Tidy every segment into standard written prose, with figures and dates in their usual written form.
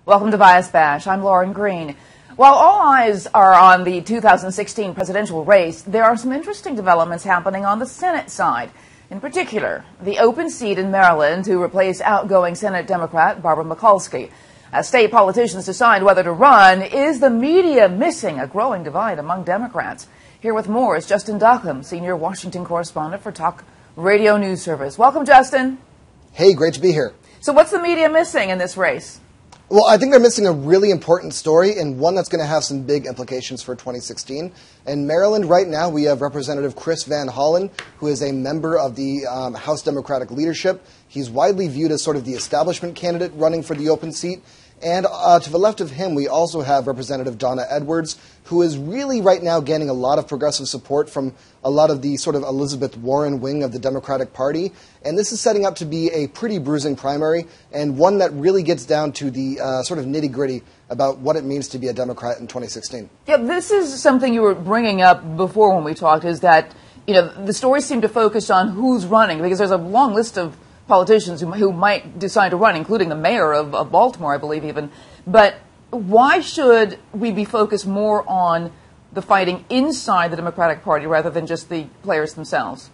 Welcome to Bias Bash. I'm Lauren Green. While all eyes are on the 2016 presidential race, there are some interesting developments happening on the Senate side. In particular, the open seat in Maryland to replace outgoing Senate Democrat Barbara Mikulski. As state politicians decide whether to run, is the media missing a growing divide among Democrats? Here with more is Justin Duckham, senior Washington correspondent for Talk Radio News Service. Welcome, Justin. Hey, great to be here. So what's the media missing in this race? Well, I think they're missing a really important story and one that's going to have some big implications for 2016. In Maryland right now, we have Representative Chris Van Hollen, who is a member of the House Democratic leadership. He's widely viewed as sort of the establishment candidate running for the open seat. And to the left of him, we also have Representative Donna Edwards, who is really right now gaining a lot of progressive support from a lot of the sort of Elizabeth Warren wing of the Democratic Party. And this is setting up to be a pretty bruising primary, and one that really gets down to the sort of nitty-gritty about what it means to be a Democrat in 2016. Yeah, this is something you were bringing up before when we talked, is that, you know, the stories seem to focus on who's running, because there's a long list of politicians who might decide to run, including the mayor of Baltimore, I believe even. But why should we be focused more on the fighting inside the Democratic Party rather than just the players themselves?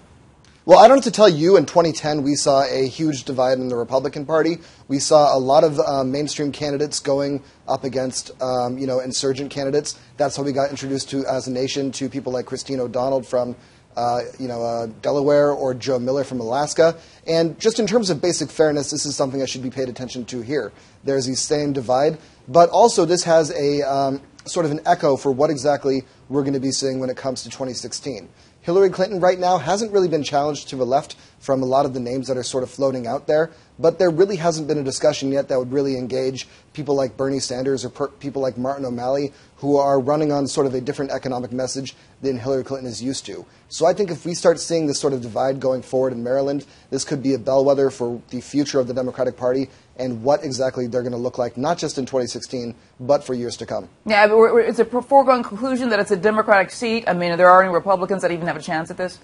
Well, I don't have to tell you, in 2010, we saw a huge divide in the Republican Party. We saw a lot of mainstream candidates going up against, insurgent candidates. That's how we got introduced to, as a nation, to people like Christine O'Donnell from Delaware, or Joe Miller from Alaska. And just in terms of basic fairness, this is something that should be paid attention to here. There's the same divide, but also this has a sort of an echo for what exactly we're going to be seeing when it comes to 2016. Hillary Clinton right now hasn't really been challenged to the left from a lot of the names that are sort of floating out there, but there really hasn't been a discussion yet that would really engage people like Bernie Sanders or people like Martin O'Malley, who are running on sort of a different economic message than Hillary Clinton is used to. So I think if we start seeing this sort of divide going forward in Maryland, this could be a bellwether for the future of the Democratic Party and what exactly they're going to look like, not just in 2016, but for years to come. Yeah, but it's a foregone conclusion that it's a Democratic seat. I mean, are there any Republicans that even have a chance at this?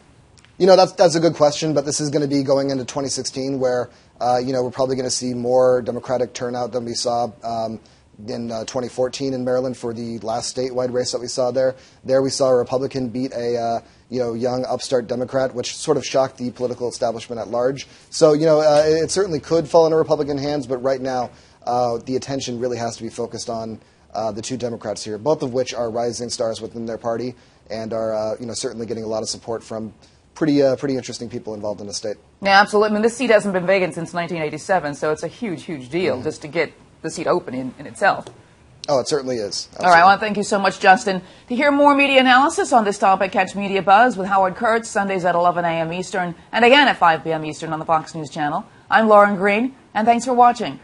You know, that's a good question, but this is going to be going into 2016 where, we're probably going to see more Democratic turnout than we saw in 2014 in Maryland for the last statewide race that we saw there. There we saw a Republican beat a young upstart Democrat, which sort of shocked the political establishment at large. So, it certainly could fall into Republican hands, but right now the attention really has to be focused on the two Democrats here, both of which are rising stars within their party and are certainly getting a lot of support from pretty interesting people involved in the state. Yeah, absolutely. I mean, this seat hasn't been vacant since 1987, so it's a huge deal just to get the seat open in itself. Oh, it certainly is. Absolutely. All right, well, thank you so much, Justin. To hear more media analysis on this topic, catch Media Buzz with Howard Kurtz, Sundays at 11 a.m. Eastern, and again at 5 p.m. Eastern on the Fox News Channel. I'm Lauren Green, and thanks for watching.